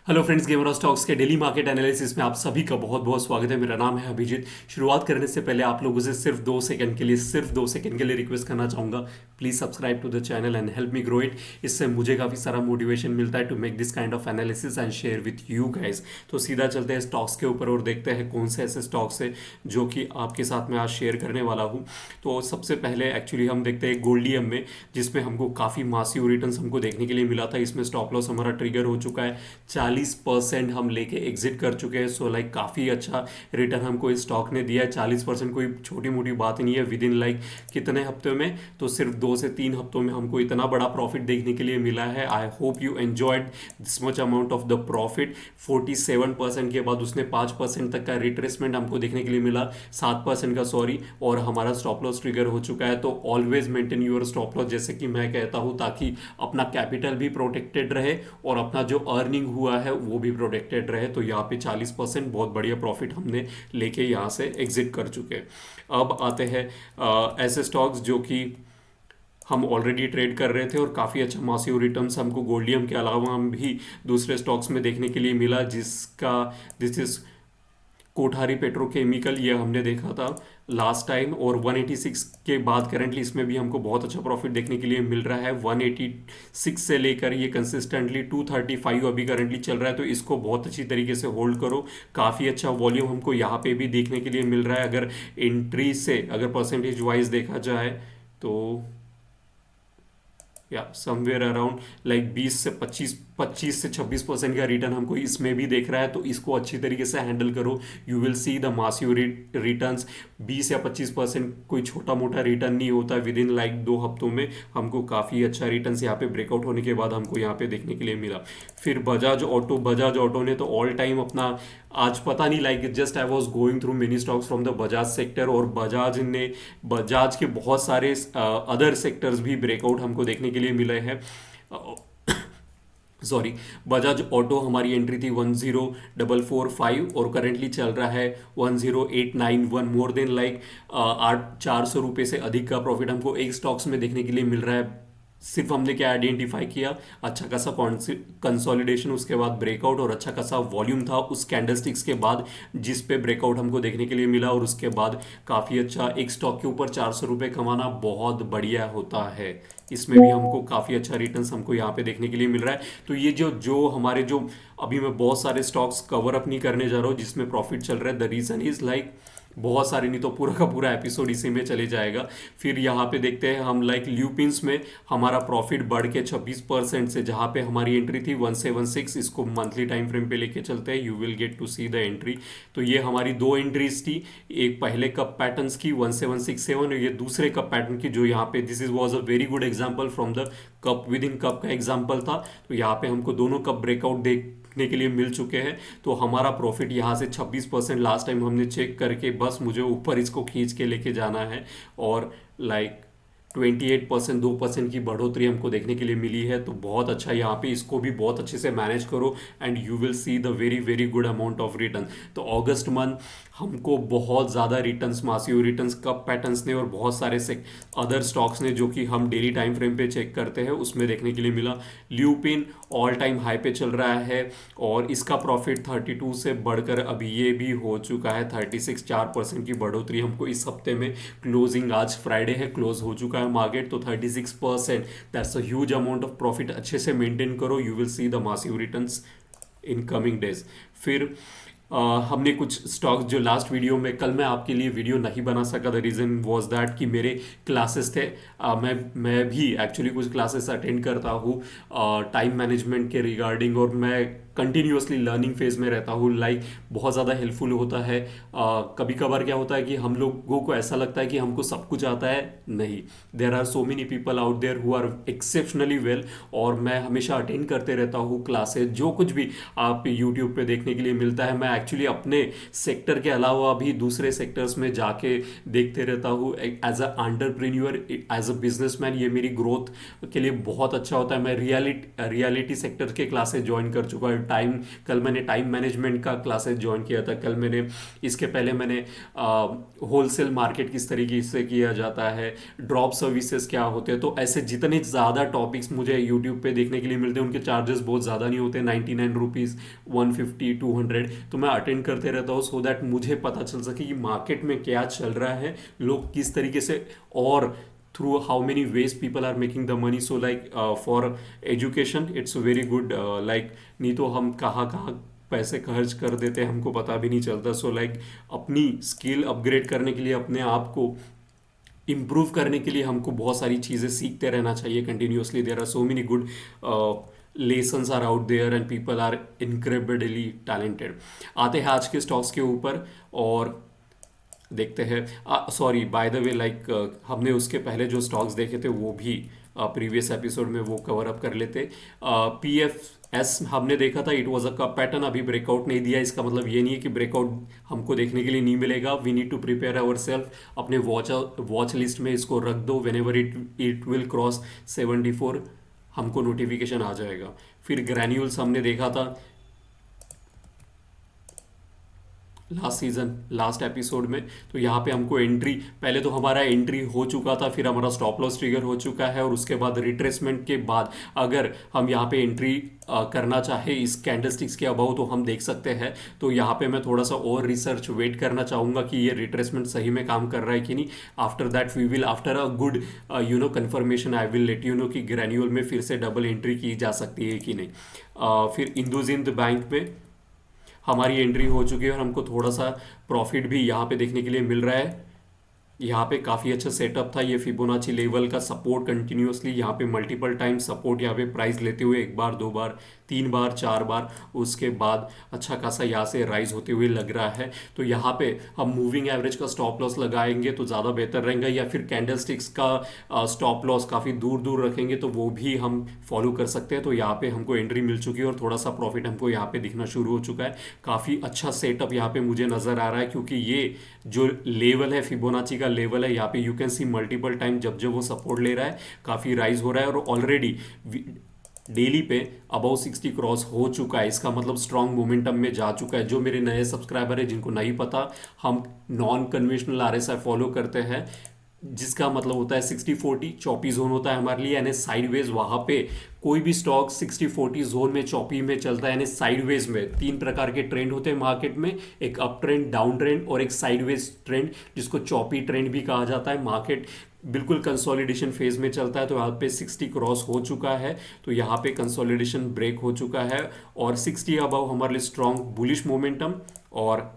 Hello friends, gamer stocks के daily market analysis में आप सभी का बहुत बहुत स्वागत है। मेरा नाम है अभिजीत। शुरुआत करने से पहले आप लोगों से सिर्फ दो सेकंड के लिए रिक्वेस्ट करना चाहूँगा। Please subscribe to the channel and help me grow it. इससे मुझे काफ़ी सारा मोटिवेशन मिलता है to make this kind of analysis and share with you guys. तो सीधा चलते हैं स्टॉक्स के ऊपर और देखते हैं कौन से ऐसे स्टॉक्स है जो कि आपके साथ मैं आज शेयर करने वाला हूँ। तो सबसे पहले एक्चुअली हम देखते हैं गोल्डियम में, जिसमें हमको काफ़ी मासिव रिटर्न्स हमको देखने के लिए मिला था। इसमें स्टॉप लॉस हमारा ट्रिगर हो चुका है, 40% हम लेके एग्जिट कर चुके हैं। सो लाइक काफ़ी अच्छा रिटर्न हमको इस स्टॉक ने दिया है। 40% कोई छोटी मोटी बात नहीं है। विद इन लाइक कितने हफ्तों में, तो सिर्फ 2 से 3 हफ्तों में हमको इतना बड़ा प्रॉफिट देखने के लिए मिला है। I hope you enjoyed this much amount of the profit. 47% के बाद उसने 5% तक का रिट्रेसमेंट हमको देखने के लिए मिला, 7% का सॉरी, और हमारा स्टॉप लॉस ट्रिगर हो चुका है। तो always maintain your stop loss, जैसे कि मैं कहता हूँ, ताकि अपना कैपिटल भी प्रोटेक्टेड रहे और अपना जो अर्निंग हुआ है वो भी प्रोटेक्टेड रहे। तो यहाँ पे 40% बहुत बढ़िया प्रॉफिट हमने लेके यहाँ से एग्जिट कर चुके हैं। अब आते हैं ऐसे स्टॉक्स जो कि हम ऑलरेडी ट्रेड कर रहे थे और काफ़ी अच्छा मासिव रिटर्न्स हमको गोल्डियम के अलावा हम भी दूसरे स्टॉक्स में देखने के लिए मिला, जिसका दिस इज कोठारी पेट्रोकेमिकल। ये हमने देखा था लास्ट टाइम, और 186 के बाद करंटली इसमें भी हमको बहुत अच्छा प्रॉफिट देखने के लिए मिल रहा है। 186 से लेकर ये कंसिस्टेंटली 235 अभी करंटली चल रहा है। तो इसको बहुत अच्छी तरीके से होल्ड करो। काफ़ी अच्छा वॉल्यूम हमको यहाँ पे भी देखने के लिए मिल रहा है। अगर एंट्री से अगर परसेंटेज वाइज देखा जाए तो या समवेयर अराउंड लाइक 25 से 26% का रिटर्न हमको इसमें भी देख रहा है। तो इसको अच्छी तरीके से हैंडल करो। You will see the massive returns. 20 या 25% कोई छोटा मोटा रिटर्न नहीं होता। विद इन लाइक 2 हफ्तों में हमको काफ़ी अच्छा रिटर्न्स यहाँ पे ब्रेकआउट होने के बाद हमको यहाँ पे देखने के लिए मिला। फिर बजाज ऑटो ने तो ऑल टाइम अपना, आज पता नहीं, like just I was going through many stocks from the Bajaj sector, और बजाज के बहुत सारे अदर सेक्टर्स भी ब्रेकआउट हमको देखने के लिए मिले हैं। सॉरी, बजाज ऑटो हमारी एंट्री थी 10445 और करेंटली चल रहा है 10891। मोर देन लाइक 400 रुपये से अधिक का प्रॉफिट हमको एक स्टॉक्स में देखने के लिए मिल रहा है। सिर्फ हमने क्या आइडेंटिफाई किया, अच्छा खासा कंसोलिडेशन, उसके बाद ब्रेकआउट, और अच्छा खासा वॉल्यूम था उस कैंडलस्टिक्स के बाद जिस पे ब्रेकआउट हमको देखने के लिए मिला। और उसके बाद काफ़ी अच्छा, एक स्टॉक के ऊपर 400 रुपये कमाना बहुत बढ़िया होता है। इसमें भी हमको काफ़ी अच्छा रिटर्न्स हमको यहाँ पे देखने के लिए मिल रहा है। तो ये जो हमारे जो अभी मैं बहुत सारे स्टॉक्स कवर अप नहीं करने जा रहा हूँ जिसमें प्रॉफिट चल रहा है। द रीज़न इज़ लाइक बहुत सारे, नहीं तो पूरा का पूरा एपिसोड इसी में चले जाएगा। फिर यहाँ पे देखते हैं हम, लाइक ल्यूपिन्स में हमारा प्रॉफिट बढ़ के 26% से, जहाँ पे हमारी एंट्री थी 176, इसको मंथली टाइम फ्रेम पे लेके चलते हैं। You will get to see the entry. तो ये हमारी 2 एंट्रीज थी, एक पहले कप पैटर्न्स की 1767 और ये दूसरे कप पैटर्न की, जो यहाँ पे this is was a very good example from the cup with in cup का एग्जाम्पल था। तो यहाँ पे हमको दोनों कप ब्रेकआउट देखने के लिए मिल चुके हैं। तो हमारा प्रॉफिट यहाँ से 26% लास्ट टाइम हमने चेक करके, बस मुझे ऊपर इसको खींच के लेके जाना है। और लाइक 28%, 2% की बढ़ोतरी हमको देखने के लिए मिली है। तो बहुत अच्छा, यहाँ पे इसको भी बहुत अच्छे से मैनेज करो and you will see the very very good amount of return. तो अगस्त मंथ हमको बहुत ज़्यादा returns, massive returns cup patterns ने और बहुत सारे से अदर स्टॉक्स ने, जो कि हम डेली टाइम फ्रेम पे चेक करते हैं, उसमें देखने के लिए मिला। ल्यूपिन ऑल टाइम हाई पे चल रहा है और इसका प्रॉफिट 32 से बढ़कर अभी ये भी हो चुका है 36, 4% की बढ़ोतरी हमको इस हफ्ते में। क्लोजिंग आज फ्राइडे है, क्लोज हो चुका है मार्केट, तो 36%, that's a huge amount of profit. अच्छे से मेंटेन करो, you will see the massive returns in coming days. फिर हमने कुछ स्टॉक्स, जो लास्ट वीडियो में, कल मैं आपके लिए वीडियो नहीं बना सका, द रीज़न वॉज दैट कि मेरे क्लासेस थे। मैं भी एक्चुअली कुछ क्लासेस अटेंड करता हूँ टाइम मैनेजमेंट के रिगार्डिंग, और मैं कंटिन्यूसली लर्निंग फेज में रहता हूँ। लाइक बहुत ज़्यादा हेल्पफुल होता है। कभी कभार क्या होता है कि हम लोगों को ऐसा लगता है कि हमको सब कुछ आता है, नहीं, there are so many people out there who are exceptionally well. और मैं हमेशा अटेंड करते रहता हूँ क्लासेज, जो कुछ भी आप यूट्यूब पे देखने के लिए मिलता है। मैं एक्चुअली अपने सेक्टर के अलावा भी दूसरे सेक्टर्स में जाके देखते रहता हूँ। As a entrepreneur, as a businessman, ये मेरी ग्रोथ के लिए बहुत अच्छा होता है। मैं रियलिटी सेक्टर के क्लासेस ज्वाइन कर चुका टाइम, कल मैंने टाइम मैनेजमेंट का क्लासेस ज्वाइन किया था, कल मैंने इसके पहले मैंने होलसेल मार्केट किस तरीके से किया जाता है, ड्रॉप सर्विसेज क्या होते हैं। तो ऐसे जितने ज़्यादा टॉपिक्स मुझे यूट्यूब पे देखने के लिए मिलते हैं, उनके चार्जेस बहुत ज़्यादा नहीं होते, 99 रुपीज़, 150, 200, तो मैं अटेंड करते रहता हूँ सो दैट मुझे पता चल सके कि मार्केट में क्या चल रहा है, लोग किस तरीके से, और through how many ways people are making the money. So like for education it's very good, like नहीं तो हम कहाँ कहाँ पैसे खर्च कर देते हैं हमको पता भी नहीं चलता। सो लाइक अपनी स्किल अपग्रेड करने के लिए, अपने आप को इम्प्रूव करने के लिए हमको बहुत सारी चीज़ें सीखते रहना चाहिए continuously. There are so many good lessons are out there and people are incredibly talented. आते हैं आज के स्टॉक्स के ऊपर और देखते हैं। Sorry by the way, like हमने उसके पहले जो स्टॉक्स देखे थे वो भी प्रीवियस एपिसोड में वो कवर अप कर लेते। PFS हमने देखा था, it was a cup pattern, अभी ब्रेकआउट नहीं दिया। इसका मतलब ये नहीं है कि ब्रेकआउट हमको देखने के लिए नहीं मिलेगा। We need to prepare our self, अपने वॉच लिस्ट में इसको रख दो। Whenever it will cross 74 हमको नोटिफिकेशन आ जाएगा। फिर ग्रैन्यूल्स हमने देखा था लास्ट एपिसोड में, तो यहाँ पे हमको एंट्री, पहले तो हमारा एंट्री हो चुका था, फिर हमारा स्टॉप लॉस ट्रिगर हो चुका है, और उसके बाद रिट्रेसमेंट के बाद अगर हम यहाँ पे एंट्री करना चाहे इस कैंडलस्टिक्स के अबाउ तो हम देख सकते हैं। तो यहाँ पे मैं थोड़ा सा और रिसर्च वेट करना चाहूँगा कि ये रिट्रेसमेंट सही में काम कर रहा है कि नहीं। After that we will, after a good confirmation, I will let you know कि ग्रैन्यूल में फिर से डबल एंट्री की जा सकती है कि नहीं। फिर इंडोसिंध बैंक में हमारी एंट्री हो चुकी है और हमको थोड़ा सा प्रॉफिट भी यहाँ पे देखने के लिए मिल रहा है। यहाँ पे काफ़ी अच्छा सेटअप था, ये फिबोनाची लेवल का सपोर्ट कंटिन्यूसली यहाँ पे मल्टीपल टाइम सपोर्ट यहाँ पे प्राइस लेते हुए, एक बार, दो बार, तीन बार, चार बार, उसके बाद अच्छा खासा यहाँ से राइज होते हुए लग रहा है। तो यहाँ पे हम मूविंग एवरेज का स्टॉप लॉस लगाएंगे तो ज़्यादा बेहतर रहेगा, या फिर कैंडलस्टिक्स का स्टॉप लॉस काफ़ी दूर दूर रखेंगे तो वो भी हम फॉलो कर सकते हैं। तो यहाँ पे हमको एंट्री मिल चुकी है और थोड़ा सा प्रॉफिट हमको यहाँ पे दिखना शुरू हो चुका है। काफ़ी अच्छा सेटअप यहाँ पे मुझे नज़र आ रहा है, क्योंकि ये जो लेवल है फिबोनाची का लेवल है, यहाँ पे you can C multiple time जब जब वो सपोर्ट ले रहा है काफ़ी राइज हो रहा है, और ऑलरेडी डेली पे अबाउ 60 क्रॉस हो चुका है। इसका मतलब स्ट्रॉन्ग मोमेंटम में जा चुका है। जो मेरे नए सब्सक्राइबर है जिनको नहीं पता, हम नॉन कन्वेंशनल RSI फॉलो करते हैं, जिसका मतलब होता है 60-40 चॉपी जोन होता है हमारे लिए, यानी साइडवेज। वहाँ पे कोई भी स्टॉक 60-40 जोन में चॉपी में चलता है, यानी साइडवेज में। तीन प्रकार के ट्रेंड होते हैं मार्केट में, एक अप ट्रेंड, डाउन ट्रेंड और एक साइडवेज ट्रेंड, जिसको चॉपी ट्रेंड भी कहा जाता है। मार्केट बिल्कुल कंसोलिडेशन फेज में चलता है, तो यहाँ पे 60 क्रॉस हो चुका है, तो यहाँ पे कंसोलिडेशन ब्रेक हो चुका है, और 60 अबव हमारे लिए स्ट्रॉन्ग बुलिश मोमेंटम और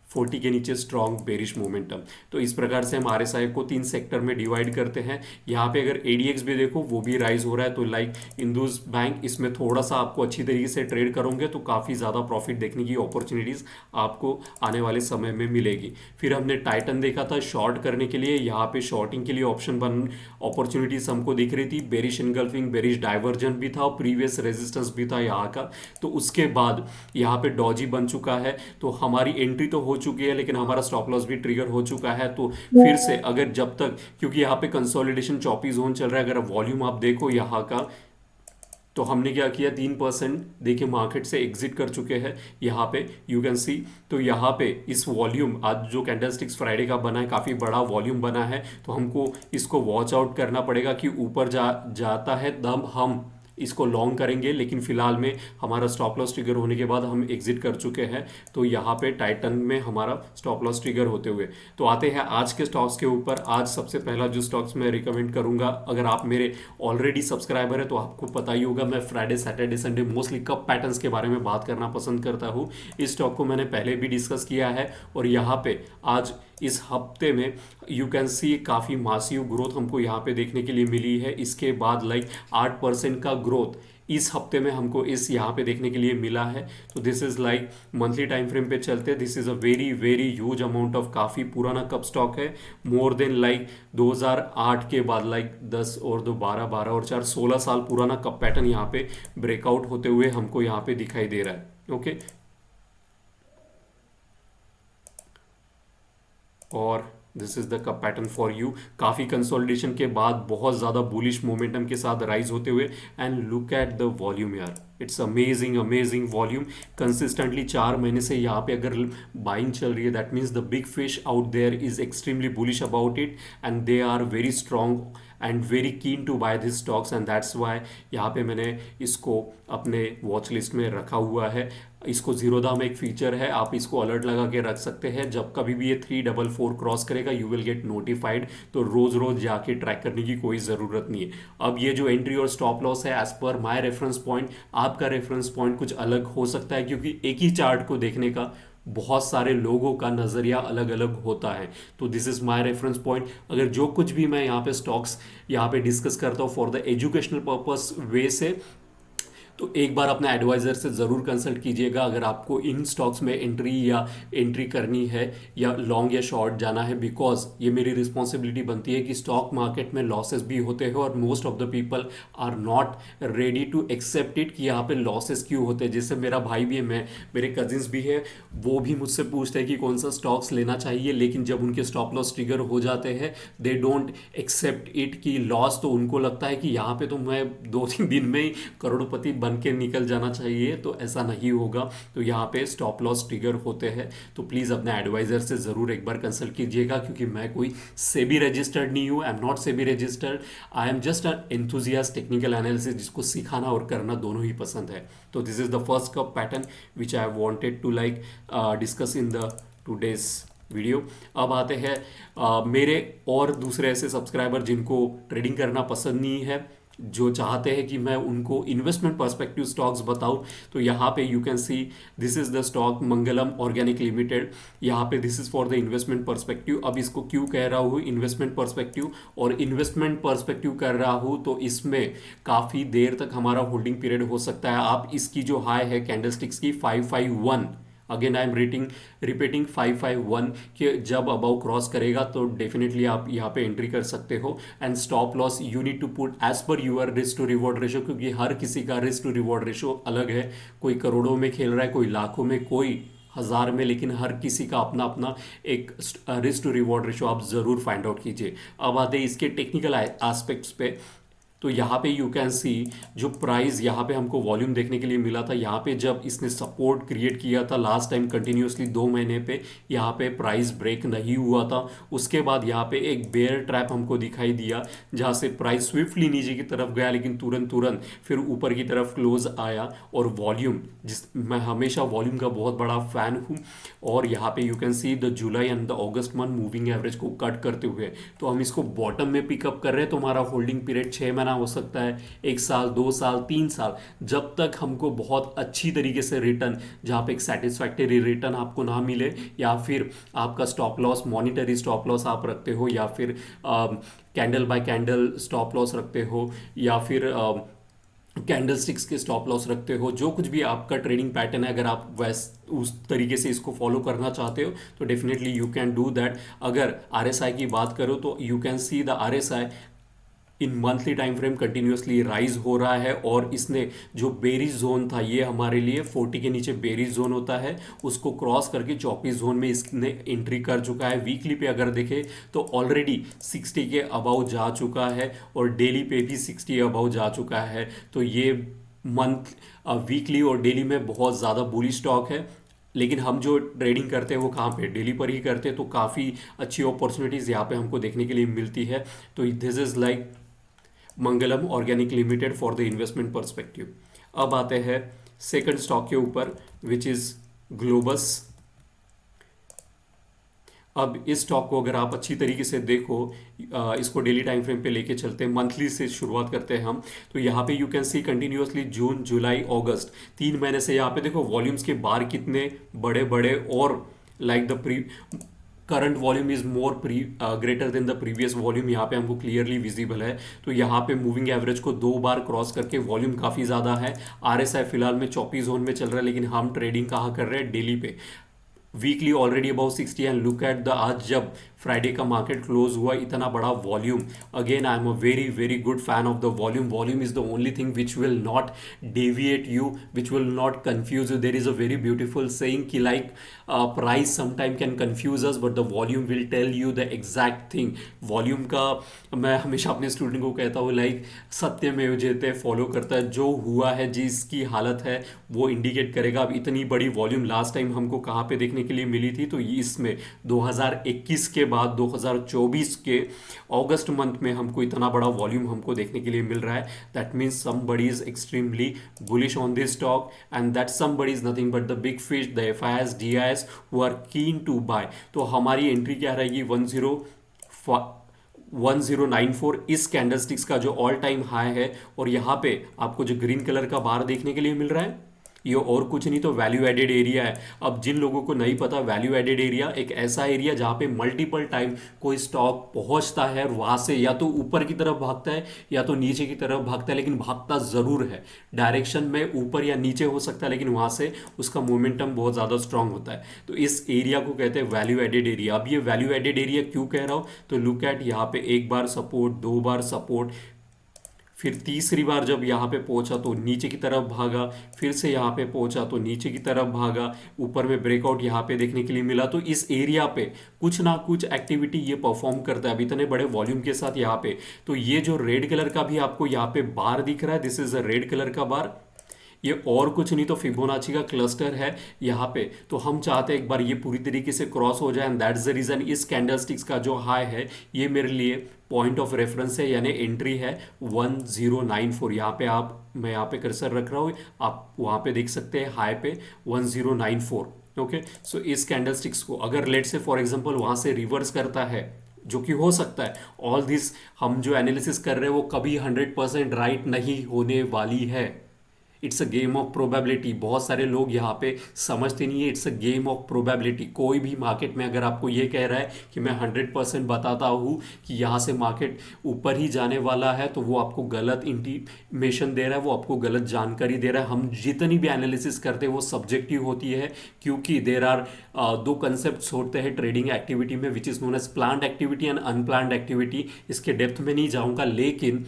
40 के नीचे स्ट्रॉन्ग बेरिश मोमेंटम। तो इस प्रकार से हम RSI को तीन सेक्टर में डिवाइड करते हैं। यहाँ पे अगर ADX भी देखो वो भी राइज हो रहा है, तो लाइक इंडस बैंक, इसमें थोड़ा सा आपको अच्छी तरीके से ट्रेड करोगे तो काफ़ी ज़्यादा प्रॉफिट देखने की अपॉर्चुनिटीज़ आपको आने वाले समय में मिलेगी। फिर हमने टाइटन देखा था शॉर्ट करने के लिए, यहाँ पे शॉर्टिंग के लिए ऑप्शन बन अपॉर्चुनिटीज़ हमको दिख रही थी। बेरिश इनगल्फिंग, बेरिश डाइवर्जन भी था और प्रीवियस रेजिस्टेंस भी था यहाँ का। तो उसके बाद यहाँ पे डॉजी बन चुका है, तो हमारी एंट्री तो हो चुकी है, लेकिन हमारा स्टॉप लॉस भी ट्रिगर हो चुका है। तो फिर से अगर जब तक, क्योंकि यहाँ पे कंसोलिडेशन चॉपी जोन चल रहा है, अगर वॉल्यूम आप देखो यहाँ का, तो हमने क्या किया, 3% देखिए मार्केट से एग्जिट कर चुके हैं यहाँ पे, यू कैन सी। तो यहाँ पे इस वॉल्यूम, आज जो कैंडलस्टिक्स फ्राइडे का बना है काफ़ी बड़ा वॉल्यूम बना है, तो हमको इसको वॉच आउट करना पड़ेगा कि ऊपर जाता है तब हम इसको लॉन्ग करेंगे। लेकिन फिलहाल में हमारा स्टॉप लॉस ट्रिगर होने के बाद हम एग्जिट कर चुके हैं, तो यहाँ पे टाइटन में हमारा स्टॉप लॉस ट्रिगर होते हुए। तो आते हैं आज के स्टॉक्स के ऊपर। आज सबसे पहला जो स्टॉक्स मैं रिकमेंड करूंगा, अगर आप मेरे ऑलरेडी सब्सक्राइबर है तो आपको पता ही होगा, मैं Friday, Saturday, Sunday mostly cup patterns के बारे में बात करना पसंद करता हूँ। इस स्टॉक को मैंने पहले भी डिस्कस किया है, और यहाँ पे आज इस हफ्ते में यू कैन सी काफ़ी मासिव ग्रोथ हमको यहाँ पे देखने के लिए मिली है। इसके बाद लाइक 8% का ग्रोथ इस हफ्ते में हमको इस यहाँ पे देखने के लिए मिला है। तो this is like monthly time frame पे चलते, this is a very very huge amount of, काफ़ी पुराना कप स्टॉक है। मोर देन लाइक 2008 के बाद लाइक 10 और 2 12, 12 और 4 16 साल पुराना कप पैटर्न यहाँ पे ब्रेकआउट होते हुए हमको यहाँ पे दिखाई दे रहा है। ओके, और this is the cup pattern for you. काफ़ी कंसोलिडेशन के बाद बहुत ज़्यादा बुलिश मोमेंटम के साथ राइज होते हुए, and look at the volume यार, it's amazing amazing volume. Consistently 4 महीने से यहाँ पे अगर बाइंग चल रही है, that means the big fish out there is extremely bullish about it, and they are very strong and very keen to buy this stocks, and that's why यहाँ पे मैंने इसको अपने वॉच लिस्ट में रखा हुआ है। इसको जीरोधा में एक फीचर है, आप इसको अलर्ट लगा के रख सकते हैं, जब कभी भी ये 344 क्रॉस करेगा यू विल गेट नोटिफाइड, तो रोज रोज जाके ट्रैक करने की कोई ज़रूरत नहीं है। अब ये जो एंट्री और स्टॉप लॉस है as per my reference point, आपका रेफरेंस पॉइंट कुछ अलग हो सकता है, क्योंकि एक ही चार्ट को देखने का बहुत सारे लोगों का नज़रिया अलग अलग होता है। तो this is my reference point. अगर जो कुछ भी मैं यहाँ पे स्टॉक्स यहाँ पे डिस्कस करता हूँ फॉर द एजुकेशनल पर्पस वे से, तो एक बार अपने एडवाइज़र से ज़रूर कंसल्ट कीजिएगा अगर आपको इन स्टॉक्स में एंट्री करनी है या लॉन्ग या शॉर्ट जाना है, बिकॉज ये मेरी रिस्पॉन्सिबिलिटी बनती है कि स्टॉक मार्केट में लॉसेस भी होते हैं और most of the people are not ready to accept it कि यहाँ पे लॉसेस क्यों होते हैं। जैसे मेरा भाई भी है, मेरे कजिन्स भी है, वो भी मुझसे पूछते हैं कि कौन सा स्टॉक्स लेना चाहिए, लेकिन जब उनके स्टॉप लॉस ट्रिगर हो जाते हैं दे डोंट एक्सेप्ट इट की लॉस, तो उनको लगता है कि यहाँ पे तो मैं 2-3 दिन में ही करोड़पति बन के निकल जाना चाहिए, तो ऐसा नहीं होगा। तो यहाँ पे स्टॉप लॉस ट्रिगर होते हैं, तो प्लीज़ अपने एडवाइज़र से ज़रूर एक बार कंसल्ट कीजिएगा, क्योंकि मैं कोई सेबी रजिस्टर्ड नहीं हूँ, I am not SEBI registered, I am just an enthusiast technical analysis, जिसको सिखाना और करना दोनों ही पसंद है। तो this is the first cup pattern which I wanted to like discuss in the today's video. अब आते हैं मेरे और दूसरे ऐसे सब्सक्राइबर जिनको ट्रेडिंग करना पसंद नहीं है, जो चाहते हैं कि मैं उनको इन्वेस्टमेंट पर्सपेक्टिव स्टॉक्स बताऊं। तो यहाँ पे you can see this is the stock Mangalam organic limited. यहाँ पे this is for the investment perspective. अब इसको क्यों कह रहा हूँ इन्वेस्टमेंट पर्सपेक्टिव, और इन्वेस्टमेंट पर्सपेक्टिव कर रहा हूँ तो इसमें काफ़ी देर तक हमारा होल्डिंग पीरियड हो सकता है। आप इसकी जो हाई है कैंडलस्टिक्स की 551, अगेन आई एम रिपीटिंग 551 कि जब अबाउ क्रॉस करेगा तो डेफिनेटली आप यहाँ पे एंट्री कर सकते हो। And stop loss you need to put as per your risk to reward ratio, क्योंकि हर किसी का रिस्क टू रिवॉर्ड रेशो अलग है। कोई करोड़ों में खेल रहा है, कोई लाखों में, कोई हज़ार में, लेकिन हर किसी का अपना अपना एक रिस्क टू रिवॉर्ड रेशो आप ज़रूर फाइंड आउट कीजिए। अब आते हैं इसके टेक्निकल एस्पेक्ट्स पे। तो यहाँ पे यू कैन सी जो प्राइस यहाँ पे हमको वॉल्यूम देखने के लिए मिला था, यहाँ पे जब इसने सपोर्ट क्रिएट किया था लास्ट टाइम कंटिन्यूसली 2 महीने पे, यहाँ पे प्राइस ब्रेक नहीं हुआ था। उसके बाद यहाँ पे एक बेयर ट्रैप हमको दिखाई दिया, जहाँ से प्राइस स्विफ्टली नीचे की तरफ गया, लेकिन तुरंत फिर ऊपर की तरफ क्लोज आया। और वॉल्यूम, मैं हमेशा वॉल्यूम का बहुत बड़ा फैन हूँ, और यहाँ पे you can see the July and the August month moving average को कट करते हुए, तो हम इसको बॉटम में पिकअप कर रहे हैं। तो हमारा होल्डिंग पीरियड 6 महीना हो सकता है, 1 साल, 2 साल, 3 साल, जब तक हमको बहुत अच्छी तरीके से रिटर्न, जहाँ पे एक सेटिस्फैक्टरी रिटर्न आपको ना मिले, या फिर आपका stop loss monetary stop loss आप रखते हो, या फिर candle bye candle stop loss रखते हो, या फिर कैंडल स्टिक्स के स्टॉप लॉस रखते हो, जो कुछ भी आपका ट्रेडिंग पैटर्न है, अगर आप उस तरीके से इसको फॉलो करना चाहते हो तो definitely you can do that. अगर आरएसआई की बात करो तो you can see the RSI in monthly time frame continuously rise हो रहा है, और इसने जो बेरिज जोन था, ये हमारे लिए 40 के नीचे बेरिज जोन होता है, उसको क्रॉस करके 24 जोन में इसने एंट्री कर चुका है। वीकली पे अगर देखें तो ऑलरेडी 60 के अबाउ जा चुका है, और डेली पे भी 60 अबाउ जा चुका है। तो ये मंथ, वीकली और डेली में बहुत ज़्यादा बुलिश स्टॉक है। लेकिन हम जो ट्रेडिंग करते हैं वो कहाँ पे, डेली पर ही करते हैं, तो काफ़ी अच्छी अपॉर्चुनिटीज़ यहाँ पे हमको देखने के लिए मिलती है। तो this is like Mangalam organic limited for the investment perspective. अब आते हैं सेकंड स्टॉक के ऊपर, विच इज ग्लोबस। अब इस स्टॉक को अगर आप अच्छी तरीके से देखो, इसको डेली टाइम फ्रेम पे लेके चलते हैं, मंथली से शुरुआत करते हैं हम। तो यहाँ पे यू कैन सी कंटिन्यूसली जून, जुलाई, अगस्त, 3 महीने से यहाँ पे देखो वॉल्यूम्स के बार कितने बड़े बड़े, और like the current volume is more greater than the previous volume, यहाँ पे हमको क्लियरली विजिबल है। तो यहाँ पे मूविंग एवरेज को 2 बार क्रॉस करके वॉल्यूम काफ़ी ज़्यादा है। आरएसआई फिलहाल में 24 जोन में चल रहा है, लेकिन हम ट्रेडिंग कहाँ कर रहे हैं, डेली पे। Weekly already about 60, and look at the आज जब फ्राइडे का मार्केट क्लोज हुआ, इतना बड़ा volume. Again I am a very very good fan of the volume. Volume is the only thing which will not deviate you, which will not confuse you. There is a very beautiful saying कि like price sometime can confuse us but the volume will tell you the exact thing. Volume का मैं हमेशा अपने student को कहता हूँ like सत्यमेव जयते फॉलो करता है, जो हुआ है जिसकी हालत है वो इंडिकेट करेगा। अब इतनी बड़ी वॉल्यूम लास्ट टाइम हमको कहाँ पे देखने के लिए मिली थी, तो इसमें 2021 के बाद 2024 के अगस्त मंथ में हमको इतना बड़ा वॉल्यूम हमको देखने के लिए मिल रहा है। That means somebody is extremely bullish on this stock and that somebody is nothing but the big fish, the FIIs, DIIs who are keen to buy. तो हमारी एंट्री क्या रहेगी, 1094 इस कैंडलस्टिक्स का जो ऑल टाइम हाई है। और यहाँ पे आपको जो ग्रीन कलर का बार देखने के लिए मिल रहा है, ये और कुछ नहीं तो वैल्यू एडेड एरिया है। अब जिन लोगों को नहीं पता, वैल्यू एडेड एरिया एक ऐसा एरिया जहाँ पे मल्टीपल टाइम कोई स्टॉक पहुंचता है और वहां से या तो ऊपर की तरफ भागता है या तो नीचे की तरफ भागता है, लेकिन भागता जरूर है। डायरेक्शन में ऊपर या नीचे हो सकता है, लेकिन वहां से उसका मोमेंटम बहुत ज़्यादा स्ट्रांग होता है। तो इस एरिया को कहते हैं वैल्यू एडेड एरिया। अब ये वैल्यू एडेड एरिया क्यों कह रहा हूँ, तो लुक एट, यहाँ पे एक बार सपोर्ट, दो बार सपोर्ट, फिर तीसरी बार जब यहाँ पे पहुंचा तो नीचे की तरफ भागा, फिर से यहाँ पे पहुंचा तो नीचे की तरफ भागा, ऊपर में ब्रेकआउट यहाँ पे देखने के लिए मिला। तो इस एरिया पे कुछ ना कुछ एक्टिविटी ये परफॉर्म करता है अब इतने बड़े वॉल्यूम के साथ यहाँ पे। तो ये जो रेड कलर का भी आपको यहाँ पे बार दिख रहा है, this is a red colour का बार, ये और कुछ नहीं तो फिबोनाची का क्लस्टर है यहाँ पे। तो हम चाहते हैं एक बार ये पूरी तरीके से क्रॉस हो जाए एंड दैट्स द रीज़न इस कैंडलस्टिक्स का जो हाई है ये मेरे लिए पॉइंट ऑफ रेफरेंस है, यानी एंट्री है 1094। यहाँ पे मैं यहाँ पे कर्सर रख रहा हूँ, आप वहाँ पे देख सकते हैं हाई पे 1094। ओके, सो इस कैंडलस्टिक्स को अगर लेट से फॉर एग्जांपल वहाँ से रिवर्स करता है, जो कि हो सकता है, ऑल दिस हम जो एनालिसिस कर रहे हैं वो कभी 100% राइट नहीं होने वाली है। It's a game of probability. बहुत सारे लोग यहाँ पे समझते नहीं है, it's a game of probability. कोई भी मार्केट में अगर आपको ये कह रहा है कि मैं 100% बताता हूँ कि यहाँ से मार्केट ऊपर ही जाने वाला है, तो वो आपको गलत इंटीमेशन दे रहा है, वो आपको गलत जानकारी दे रहा है। हम जितनी भी एनालिसिस करते हैं वो सब्जेक्टिव होती है, क्योंकि देर आर दो कंसेप्ट होते हैं ट्रेडिंग एक्टिविटी में, which is known as planned activity and unplanned activity. इसके डेप्थ में नहीं जाऊँगा, लेकिन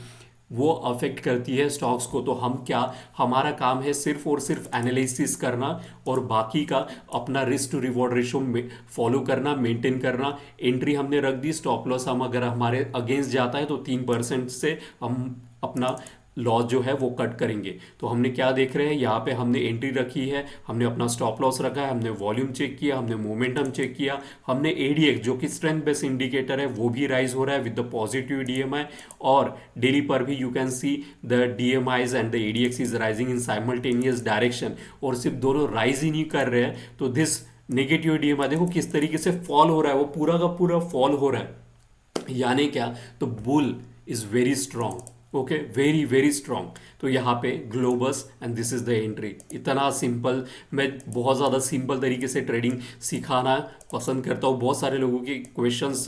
वो अफेक्ट करती है स्टॉक्स को। तो हम क्या, हमारा काम है सिर्फ और सिर्फ एनालिसिस करना और बाकी का अपना रिस्क टू रिवॉर्ड रेशो में फॉलो करना, मेंटेन करना। एंट्री हमने रख दी, स्टॉप लॉस हम अगर हमारे अगेंस्ट जाता है तो 3% से हम अपना लॉस जो है वो कट करेंगे। तो हमने क्या देख रहे हैं, यहाँ पे हमने एंट्री रखी है, हमने अपना स्टॉप लॉस रखा है, हमने वॉल्यूम चेक किया, हमने मोमेंटम चेक किया, हमने एडीएक्स जो कि स्ट्रेंथ बेस्ड इंडिकेटर है वो भी राइज हो रहा है विद द पॉजिटिव डीएमआई। और डेली पर भी you can see the DMIs and the ADX is rising in simultaneous direction. और सिर्फ दोनों राइज ही नहीं कर रहे हैं, तो दिस नेगेटिव डीएमआई देखो किस तरीके से फॉल हो रहा है, वो पूरा का पूरा फॉल हो रहा है। यानी क्या, तो bull is very strong, okay, very very strong. तो यहाँ पे globus and this is the entry. इतना सिंपल, मैं बहुत ज़्यादा सिंपल तरीके से ट्रेडिंग सिखाना पसंद करता हूँ। बहुत सारे लोगों के क्वेश्चंस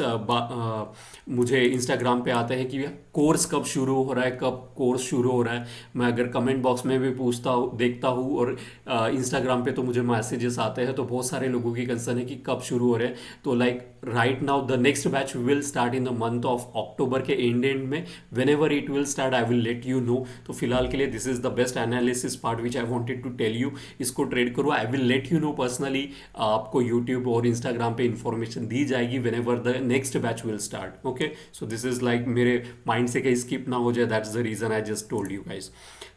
मुझे इंस्टाग्राम पे आते हैं कि कोर्स कब शुरू हो रहा है, कब कोर्स शुरू हो रहा है। मैं अगर कमेंट बॉक्स में भी पूछता हूँ, देखता हूँ, और इंस्टाग्राम पे तो मुझे मैसेजेस आते हैं, तो बहुत सारे लोगों की कंसर्न है कि कब शुरू हो रहे हैं। तो like right now the next batch will start in the month of October के एंड में। Whenever it will start I will let you know. तो फिलहाल के लिए this is the best analysis part which I wanted to tell you. इसको trade करो, I will let you know personally. आपको YouTube और Instagram पे information दी जाएगी whenever the next batch will start. Okay, so this is like मेरे mind से कहीं स्किप ना हो जाए, that's the reason I just told you guys.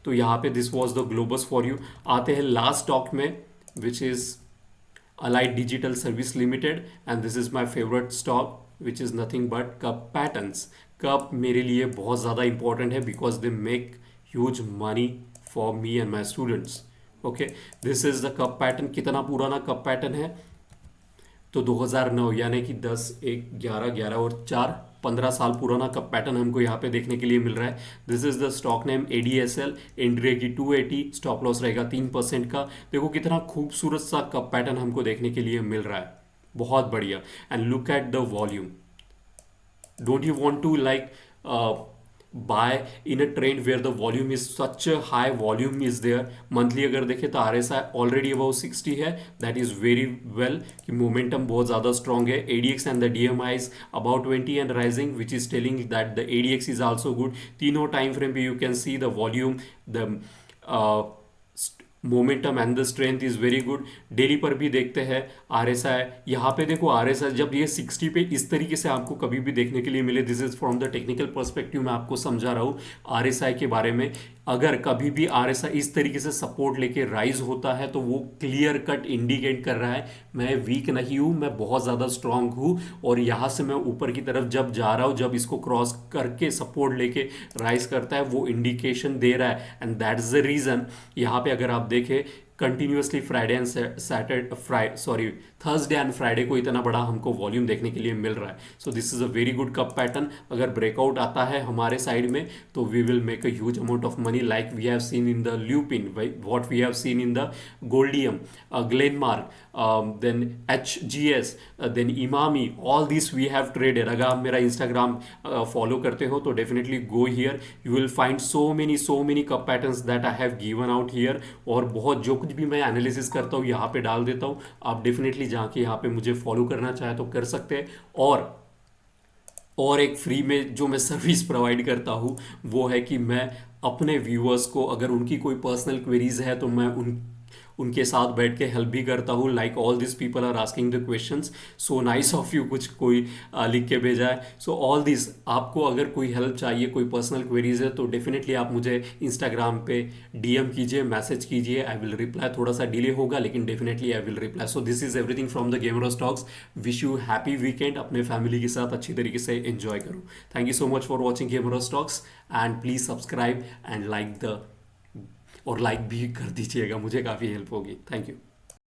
तो यहाँ पे this was the Globus for you. आते हैं लास्ट स्टॉक में, which is Allied Digital Service Limited, and this is my favorite stock, which is nothing but Cup Patterns. Cup मेरे लिए बहुत ज़्यादा important है because they make huge money for me and my students. Okay, this is the Cup Pattern. कितना पुराना Cup Pattern है, तो 2009, यानी कि 10, 1, 11, 11 और 4, 15 साल पुराना कप पैटर्न हमको यहाँ पे देखने के लिए मिल रहा है। This is the stock name ADSL। Entry रहेगी 280, स्टॉप लॉस रहेगा 3% का। देखो कितना खूबसूरत सा कप पैटर्न हमको देखने के लिए मिल रहा है, बहुत बढ़िया। And look at the volume, don't you want to like buy in a trend where the volume is such high volume is there. Monthly अगर देखें तो RSI ऑलरेडी अबाउ 60 है, दैट इज वेरी वेल कि momentum बहुत ज़्यादा strong है। ADX and the DMI is about 20 and rising which is telling that the ADX is also good. तीनों time frame पे you can see the volume, the momentum and the strength is very good. Daily पर भी देखते हैं RSI, यहाँ पे देखो RSI जब ये 60 पे इस तरीके से आपको कभी भी देखने के लिए मिले, this is from the technical perspective मैं आपको समझा रहा हूँ RSI के बारे में। अगर कभी भी RSI इस तरीके से सपोर्ट लेके राइज होता है तो वो क्लियर कट इंडिकेट कर रहा है मैं वीक नहीं हूँ, मैं बहुत ज़्यादा स्ट्रांग हूँ, और यहाँ से मैं ऊपर की तरफ जब जा रहा हूँ, जब इसको क्रॉस करके सपोर्ट लेके राइज करता है वो इंडिकेशन दे रहा है। एंड दैट्स द रीज़न यहाँ पे अगर आप देखें continuously Friday and Saturday Thursday and Friday को इतना बड़ा हमको वॉल्यूम देखने के लिए मिल रहा है। So this is a very good cup pattern. अगर ब्रेकआउट आता है हमारे साइड में तो we will make a huge amount of money like we have seen in the Lupin, what we have seen in the Goldiam, Glenmark, then HGS, then Emami, all this we have traded. अगर आप मेरा Instagram follow करते हो तो definitely go here, you will find so many cup patterns that I have given out here. और बहुत जो कुछ भी मैं एनालिसिस करता हूँ यहाँ पे डाल देता हूँ, आप डेफिनेटली जाके यहाँ पे मुझे फॉलो करना चाहे तो कर सकते हैं। और एक फ्री में जो मैं सर्विस प्रोवाइड करता हूँ वो है कि मैं अपने व्यूअर्स को अगर उनकी कोई पर्सनल क्वेरीज है तो मैं उनके साथ बैठ के हेल्प भी करता हूँ। Like all this people are asking the questions, so nice of you, कुछ कोई लिख के भेजा है। सो ऑल दिस, आपको अगर कोई हेल्प चाहिए, कोई पर्सनल क्वेरीज है तो डेफिनेटली आप मुझे इंस्टाग्राम पे DM कीजिए, मैसेज कीजिए, आई विल रिप्लाई। थोड़ा सा डिले होगा लेकिन definitely I will reply. So this is everything from the gamers talks. Wish you happy weekend, अपने फैमिली के साथ अच्छी तरीके से एंजॉय करो। Thank you so much for watching gamers talks and please subscribe and like the, और like भी कर दीजिएगा, मुझे काफ़ी हेल्प होगी। Thank you.